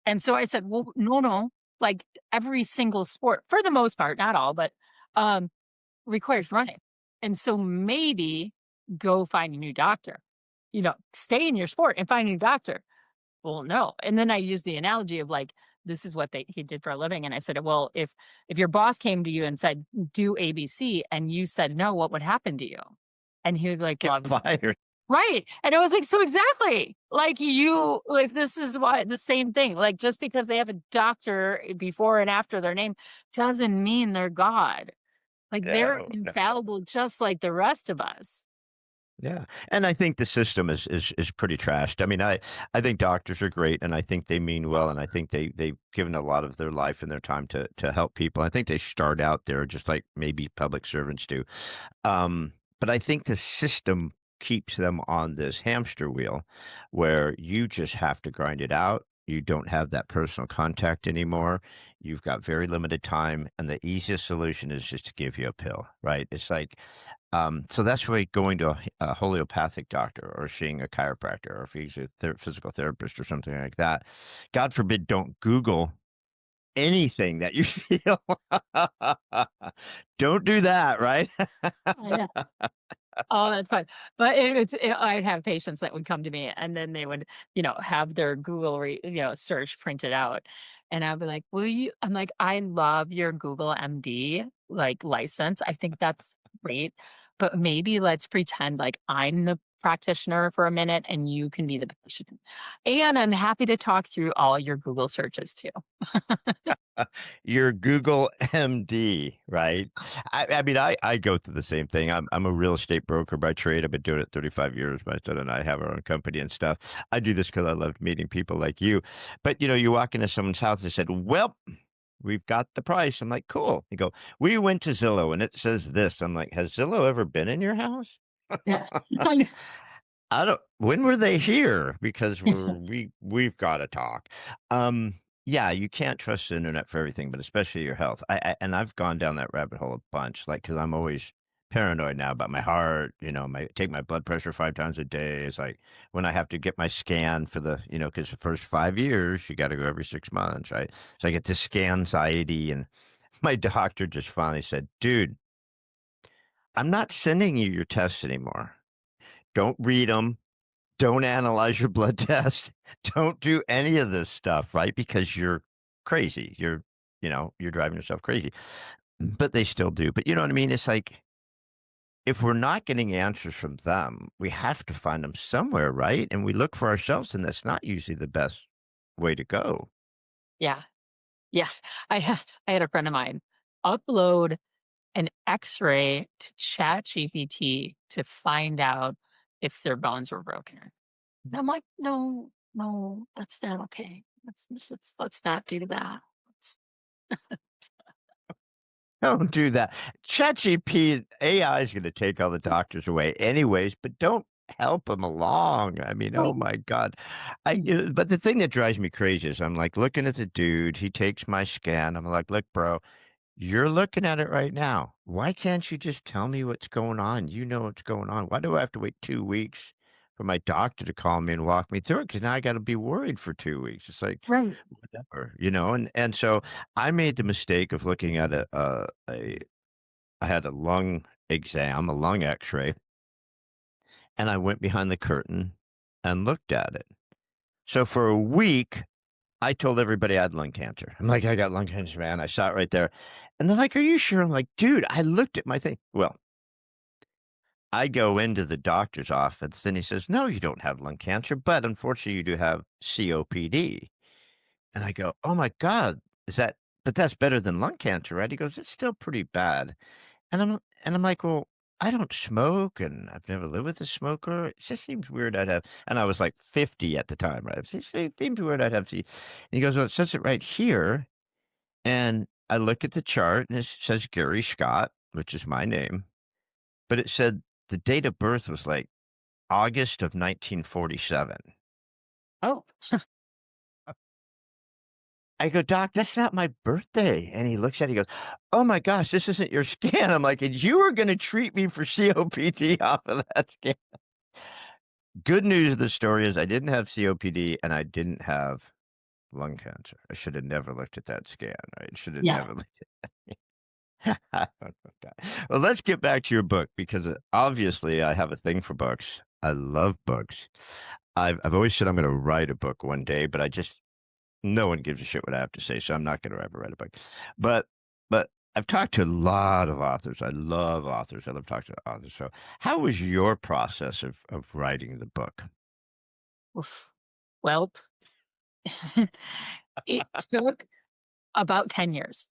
And so I said, well, no, no, like every single sport, for the most part, not all, but um, requires running. And so maybe go find a new doctor. Stay in your sport and find a new doctor. Well, no. And then I used the analogy of like, this is what he did for a living. And I said, well, if your boss came to you and said, do ABC, and you said no, what would happen to you? And he would be like, well, Get fired. right. And I was like, so exactly. Like this is why the same thing. Like just because they have a doctor before and after their name doesn't mean they're God. Like they're No, no. infallible just like the rest of us. Yeah, and I think the system is pretty trashed. I mean, I think doctors are great, and I think they mean well, and I think they've given a lot of their life and their time to help people. I think they start out there just like maybe public servants do. But I think the system keeps them on this hamster wheel where you just have to grind it out. You don't have that personal contact anymore. You've got very limited time, and the easiest solution is just to give you a pill, right? It's like, so that's why going to a homeopathic doctor or seeing a chiropractor or if he's a physical therapist or something like that. God forbid, don't Google anything that you feel. Don't do that, right? Oh, that's fine. But I'd have patients that would come to me and then they would, have their Google, search printed out. And I'd be like, I'm like, I love your Google MD like license. I think that's great, but maybe let's pretend like I'm the practitioner for a minute and you can be the patient. And I'm happy to talk through all your Google searches too. Your Google MD, right? I mean, I go through the same thing. I'm a real estate broker by trade. I've been doing it 35 years. My son and I have our own company and stuff. I do this because I love meeting people like you. But you walk into someone's house. They said, "Well, we've got the price." I'm like, "Cool." You go, "We went to Zillow and it says this." I'm like, "Has Zillow ever been in your house?" Yeah. I don't when were they here? Because we've gotta talk. Yeah, you can't trust the internet for everything, but especially your health. And I've gone down that rabbit hole a bunch, like, because 'cause I'm always paranoid now about my heart, my take my blood pressure 5 times a day. It's like when I have to get my scan for because the first 5 years, you gotta go every 6 months, right? So I get this scan anxiety, and my doctor just finally said, "Dude, I'm not sending you your tests anymore. Don't read them. Don't analyze your blood test. Don't do any of this stuff, right? Because you're crazy. You're driving yourself crazy." But they still do. But you know what I mean? It's like if we're not getting answers from them, we have to find them somewhere, right? And we look for ourselves, and that's not usually the best way to go. Yeah. Yeah. I had a friend of mine upload an X-ray to ChatGPT to find out if their bones were broken. And I'm like, no, no, that's not okay. Let's not do that. Let's, Don't do that. ChatGPT AI is going to take all the doctors away, anyways. But don't help them along. I mean, oh right. my god. Mm. But the thing that drives me crazy is I'm like looking at the dude. He takes my scan. I'm like, look, bro, you're looking at it right now. Why can't you just tell me what's going on? You know what's going on. Why do I have to wait 2 weeks for my doctor to call me and walk me through it? Because now I got to be worried for 2 weeks. It's like Right. whatever. And so I made the mistake of looking at I had a lung exam, a lung X-ray, and I went behind the curtain and looked at it. So for a week, I told everybody I had lung cancer. I'm like, "I got lung cancer, man. I saw it right there." And they're like, "Are you sure?" I'm like, "Dude, I looked at my thing." Well, I go into the doctor's office and he says, "No, you don't have lung cancer, but unfortunately you do have COPD." And I go, "Oh my God, but that's better than lung cancer, right?" He goes, "It's still pretty bad." And I'm like, "Well, I don't smoke, and I've never lived with a smoker. It just seems weird I'd have," and I was like 50 at the time, right? It just seems weird I'd have C. And he goes, "Well, it says it right here." And I look at the chart and it says Gary Scott, which is my name, but it said the date of birth was like August of 1947. Oh, I go, "Doc, that's not my birthday." And he looks at it, he goes, "Oh my gosh, this isn't your scan." I'm like, "And you were going to treat me for COPD off of that scan." Good news of the story is I didn't have COPD and I didn't have lung cancer. I should have never looked at that scan, right? Should have yeah. never looked at I don't know that. Well, let's get back to your book because obviously I have a thing for books. I love books. I've always said I'm going to write a book one day, but no one gives a shit what I have to say, so I'm not going to ever write a book. But but I've talked to a lot of authors. I love authors. I love talking to authors. So, how was your process of writing the book? Oof. Well, it took about 10 years.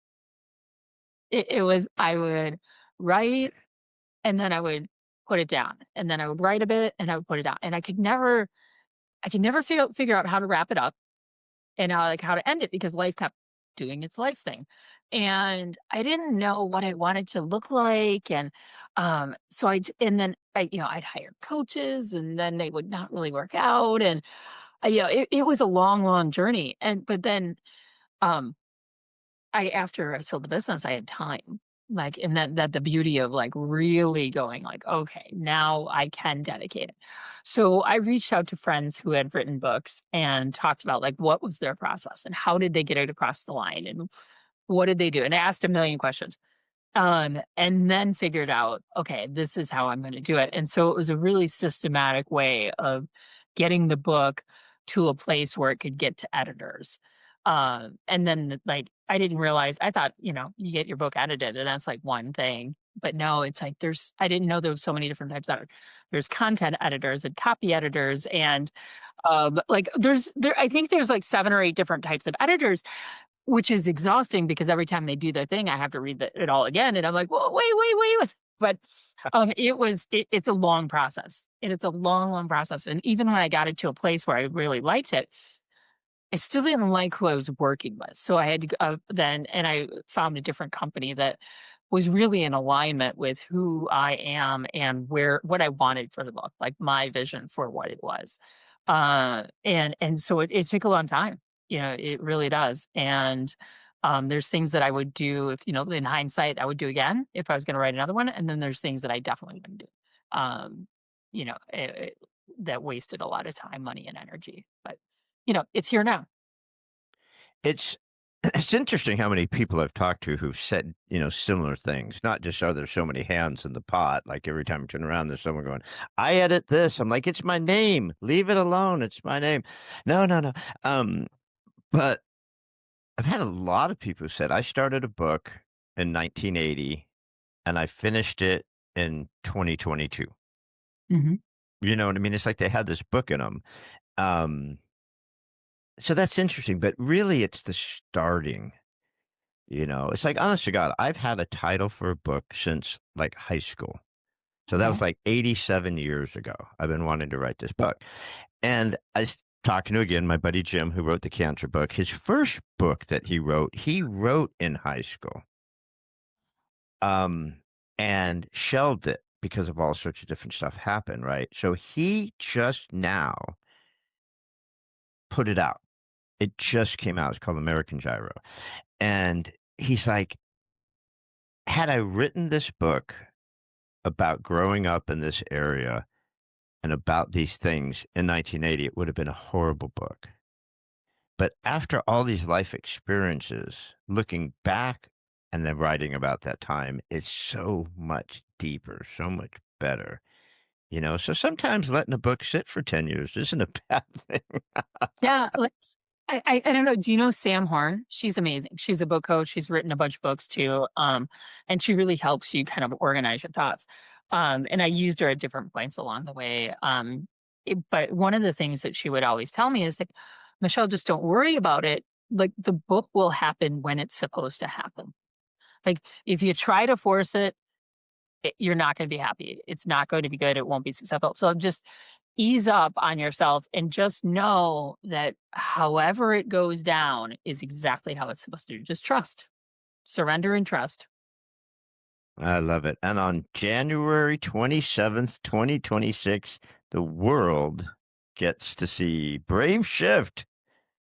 It was, I would write and then I would put it down and then I would write a bit and I would put it down. And I could never figure out how to wrap it up and like how to end it because life kept doing its life thing. And I didn't know what I wanted to look like. And and then I'd hire coaches and then they would not really work out. And it was a long, long journey. But then um after I sold the business, I had time. Like, and that the beauty of like really going like, okay, now I can dedicate it. So I reached out to friends who had written books and talked about like what was their process and how did they get it across the line and what did they do? And I asked a million questions. And then figured out, okay, this is how I'm gonna do it. And so it was a really systematic way of getting the book to a place where it could get to editors. And then like I didn't realize I thought, you get your book edited and that's like one thing. but no, it's like I didn't know there was so many different types of there's content editors and copy editors and like I think there's like 7 or 8 different types of editors, which is exhausting because every time they do their thing, I have to read it all again, and I'm like, "Well, wait." But, it's a long process, and it's a long, long process, and even when I got it to a place where I really liked it, I still didn't like who I was working with, so I had to then and I found a different company that was really in alignment with who I am and what I wanted for the book, like my vision for what it was. And so it took a long time, it really does. And there's things that I would do if, in hindsight, I would do again if I was going to write another one. And then there's things that I definitely wouldn't do. Um, that wasted a lot of time, money, and energy. But it's here now. It's it's interesting how many people I've talked to who've said, similar things. Not just, "Oh, there's so many hands in the pot." Like, every time I turn around, there's someone going, "I edit this." I'm like, "It's my name. Leave it alone. It's my name." No, no, no. But I've had a lot of people who said, "I started a book in 1980, and I finished it in 2022." Hmm. You know what I mean? It's like they had this book in them. Um, so that's interesting, but really it's the starting. It's like, honest to God, I've had a title for a book since like high school. So that was Okay. like 87 years ago. I've been wanting to write this book. And I was talking to, again, my buddy Jim, who wrote the cancer book. His first book that he wrote in high school, um, and shelved it because of all sorts of different stuff happened, right? So he just now put it out. It just came out. It's called American Gyro. And he's like, had I written this book about growing up in this area and about these things in 1980, it would have been a horrible book. But after all these life experiences, looking back and then writing about that time, it's so much deeper, so much better. So sometimes letting a book sit for 10 years isn't a bad thing. Yeah. I don't know. Do you know Sam Horn? She's amazing. She's a book coach. She's written a bunch of books too. And she really helps you kind of organize your thoughts. And I used her at different points along the way. But one of the things that she would always tell me is like, Michelle, just don't worry about it. Like the book will happen when it's supposed to happen. Like if you try to force it, you're not going to be happy. It's not going to be good. It won't be successful. So just ease up on yourself and just know that however it goes down is exactly how it's supposed to do. Just trust, surrender and trust. I love it. And on January 27th, 2026, the world gets to see Brave Shift.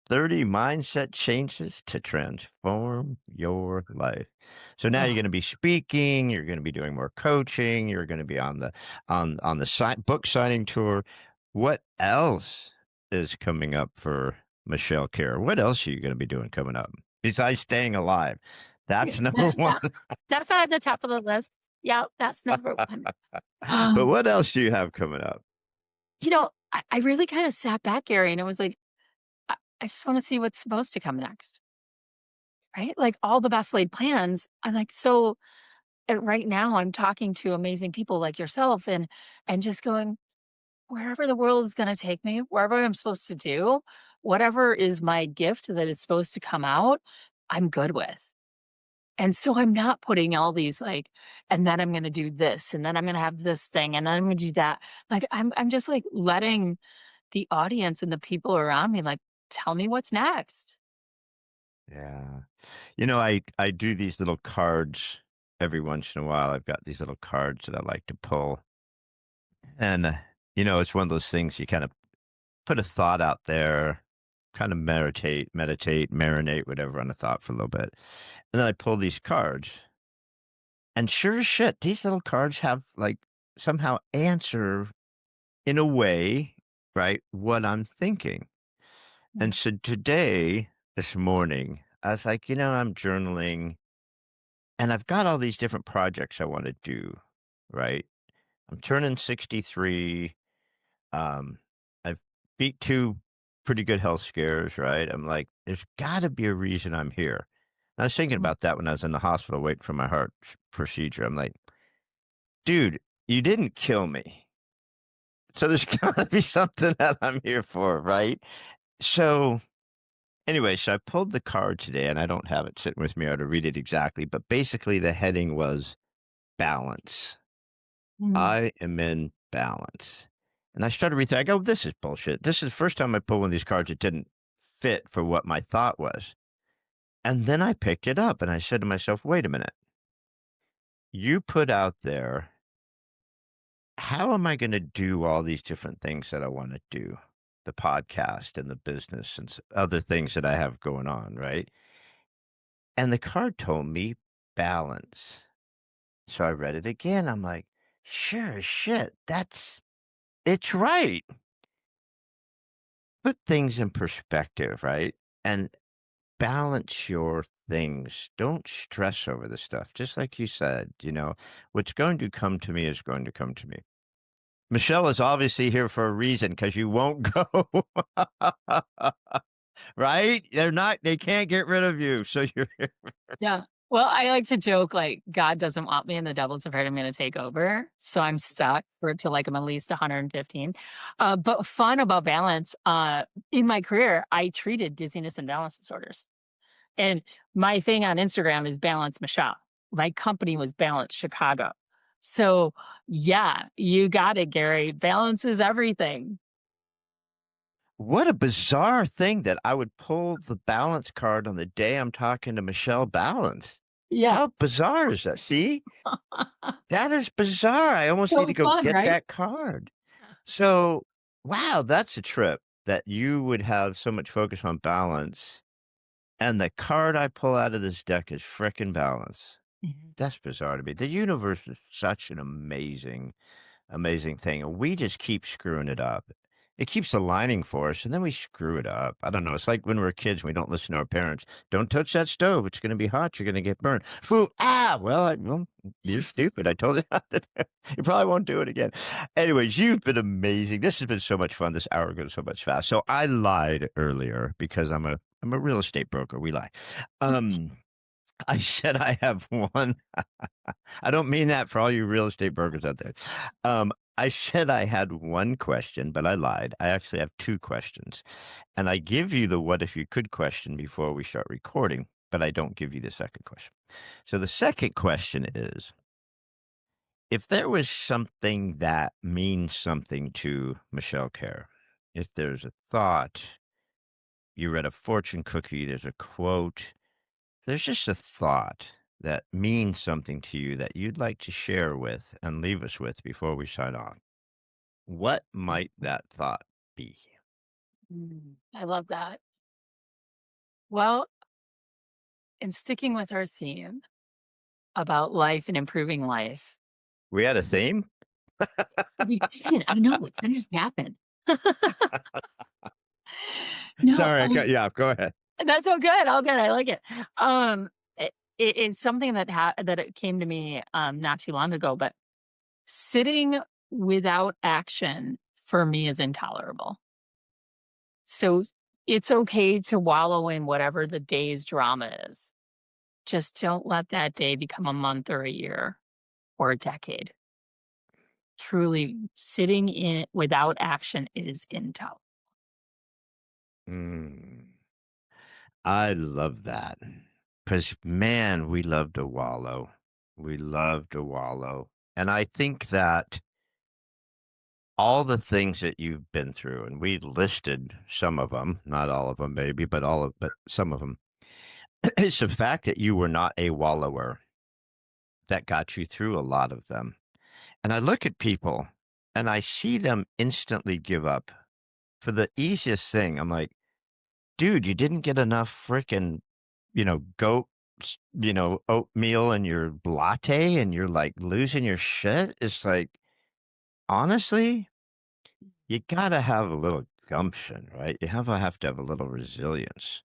30 mindset changes to transform your life. So now you're Oh, going to be speaking, you're going to be doing more coaching, you're going to be on the book signing tour. What else is coming up for Michelle Kerr? What else are you going to be doing coming up besides staying alive? yeah, That's number one. that's at the top of the list. Yeah, that's number one. But Um, what else do you have coming up? I really kind of sat back, Gary, and I was like, I just want to see what's supposed to come next. Right. Like all the best laid plans. I'm like, so right now I'm talking to amazing people like yourself and just going, wherever the world is gonna take me, wherever I'm supposed to do, whatever is my gift that is supposed to come out, I'm good with. And so I'm not putting all these like, and then I'm gonna do this, and then I'm gonna have this thing, and then I'm gonna do that. Like I'm just like letting the audience and the people around me like tell me what's next. Yeah. I do these little cards every once in a while. I've got these little cards that I like to pull. And, it's one of those things you kind of put a thought out there, kind of meditate, marinate, whatever on a thought for a little bit. And then I pull these cards. And sure as shit, these little cards have like somehow answer in a way, right, what I'm thinking. Mm, And so today, this morning, I was like, I'm journaling and I've got all these different projects I want to do, right? I'm turning 63. Um, I've beat two pretty good health scares, right? I'm like, there's got to be a reason I'm here. I was thinking mm, about that when I was in the hospital waiting for my heart procedure. I'm like, dude, you didn't kill me. So there's gotta be something that I'm here for, right? So anyway, so I pulled the card today and I don't have it sitting with me or to read it exactly, but basically the heading was balance. Mm. I am in balance. And I started rethinking, I go, this is bullshit. This is the first time I pulled one of these cards that didn't fit for what my thought was. And then I picked it up and I said to myself, wait a minute. You put out there, how am I going to do all these different things that I want to do? The podcast and the business and other things that I have going on, right? And the card told me balance. So I read it again. I'm like, sure as shit. It's right. Put things in perspective, right? And balance your things. Don't stress over the stuff. Just like you said, what's going to come to me is going to come to me. Michelle is obviously here for a reason because you won't go. Right? They can't get rid of you. So you're here. Yeah. Well, I like to joke like God doesn't want me and the devil's afraid I'm going to take over. So I'm stuck for till like I'm at least 115. But fun about balance. In my career, I treated dizziness and balance disorders. And my thing on Instagram is Balance Michelle. My company was Balance Chicago. So yeah, you got it, Gary. Balance is everything. What a bizarre thing that I would pull the balance card on the day I'm talking to Michelle Balance. Yeah. How bizarre is that? See? That is bizarre. I almost need to So go fun, get right? that card. So, wow, that's a trip that you would have so much focus on balance. And the card I pull out of this deck is frickin' balance. Mhm. That's bizarre to me. The universe is such an amazing thing. And we just keep screwing it up. It keeps aligning for us, and then we screw it up. I don't know. It's like when we're kids, we don't listen to our parents. Don't touch that stove. It's going to be hot. You're going to get burned. Foo! Ah! Well, you're stupid. I told you not to do it. You probably won't do it again. Anyways, you've been amazing. This has been so much fun. This hour goes so much fast. So I lied earlier because I'm a real estate broker. We lie. Um, I said I have one. I don't mean that for all you real estate brokers out there. I said I had one question, but I lied. I actually have two questions. And I give you the what if you could question before we start recording, but I don't give you the second question. So the second question is if there was something that means something to Michelle Kerr, if there's a thought, you read a fortune cookie, there's a quote, there's just a thought that means something to you that you'd like to share with and leave us with before we sign off. What might that thought be? I love that. Well, in sticking with our theme about life and improving life, We had a theme? we did. I know it kind of just happened. No, Sorry, I cut you off. Go ahead. that's all good. All good. I like it. It's something that it came to me not too long ago, but sitting without action for me is intolerable. So it's okay to wallow in whatever the day's drama is. Just don't let that day become a month or a year or a decade. Truly, sitting in without action is intolerable. Mm, I love that. Because, man, we love to wallow. We love to wallow. And I think that all the things that you've been through, and we listed some of them, not all of them, maybe, but some of them. It's the fact that you were not a wallower that got you through a lot of them. And I look at people and I see them instantly give up for the easiest thing. I'm like, dude, you didn't get enough freaking, goat, oatmeal in your latte and you're like losing your shit. It's like, honestly, you gotta have a little gumption, right? You have to have a little resilience.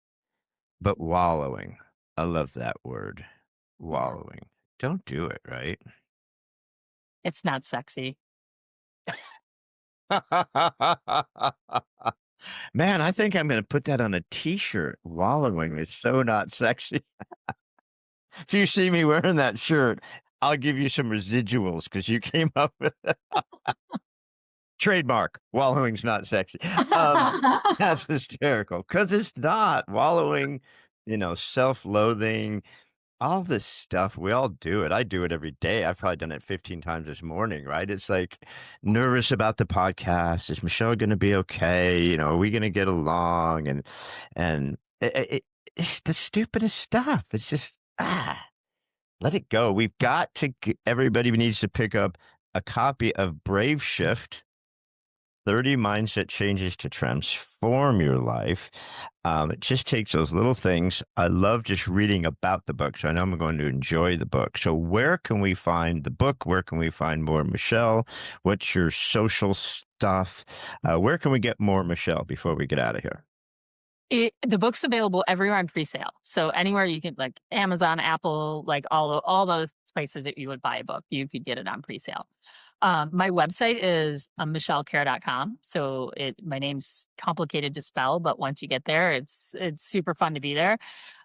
But wallowing, I love that word, Yeah. wallowing. Don't do it, right? It's not sexy. Man, I think I'm gonna put that on a T-shirt. Wallowing is so not sexy. If you see me wearing that shirt, I'll give you some residuals because you came up with trademark. Wallowing's not sexy. That's hysterical because it's not wallowing. Self-loathing, all this stuff. We all do it. I do it every day. I've probably done it 15 times this morning. Right? It's like nervous about the podcast. Is Michelle going to be okay? Are we going to get along? And it's the stupidest stuff. It's just let it go. We've got to. Everybody needs to pick up a copy of Brave Shift 30 mindset changes to transform your life. It just takes those little things. I love just reading about the book, so I know I'm going to enjoy the book. So, where can we find the book? Where can we find more Michelle? What's your social stuff? Where can we get more Michelle before we get out of here? The book's available everywhere on pre-sale. So anywhere you can, like Amazon, Apple, like all those places that you would buy a book, you could get it on pre-sale. My website is michellekerr.com. So my name's complicated to spell, but once you get there, it's super fun to be there.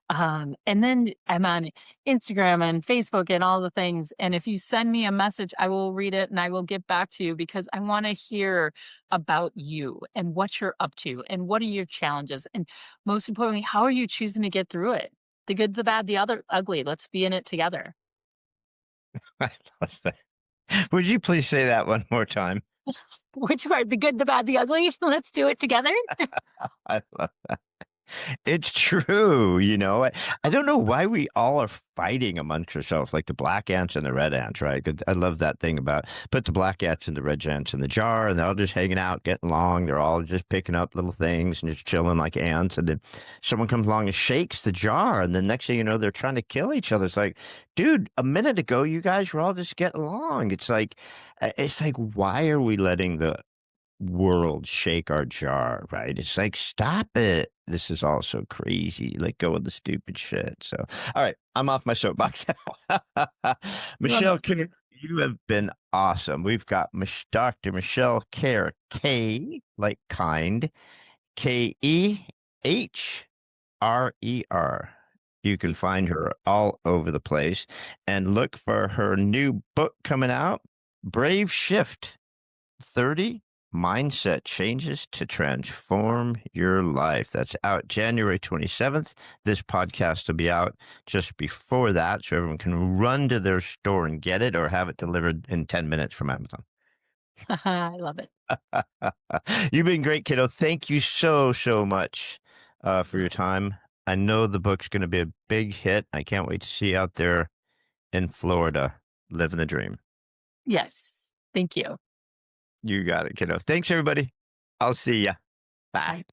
And then I'm on Instagram and Facebook and all the things. And if you send me a message, I will read it and I will get back to you because I want to hear about you and what you're up to and what are your challenges. And most importantly, how are you choosing to get through it? The good, the bad, the other ugly. Let's be in it together. I love that. Would you please say that one more time? Which part? The good, the bad, the ugly? Let's do it together. I love It's true. I don't know why we all are fighting amongst ourselves, like the black ants and the red ants, right? I love that thing about put the black ants and the red ants in the jar, and they're all just hanging out, getting along. They're all just picking up little things and just chilling like ants. And then someone comes along and shakes the jar, and then next thing you know, they're trying to kill each other. It's like, dude, a minute ago, you guys were all just getting along. It's like, why are we letting the world shake our jar, right? It's like, stop it. This is all so crazy. Let go of the stupid shit. So, all right, I'm off my soapbox. Love Michelle it. Kerr, you have been awesome. We've got Dr. Michelle Kerr, K like kind, Kerrer. You can find her all over the place and look for her new book coming out, Brave Shift 30 Mindset Changes to Transform Your Life. That's out January 27th. This podcast will be out just before that, so everyone can run to their store and get it or have it delivered in 10 minutes from Amazon. I love it. You've been great, kiddo. Thank you so, so much for your time. I know the book's going to be a big hit. I can't wait to see you out there in Florida living the dream. Yes. Thank you. You got it, kiddo. Thanks, everybody. I'll see ya. Bye. Bye.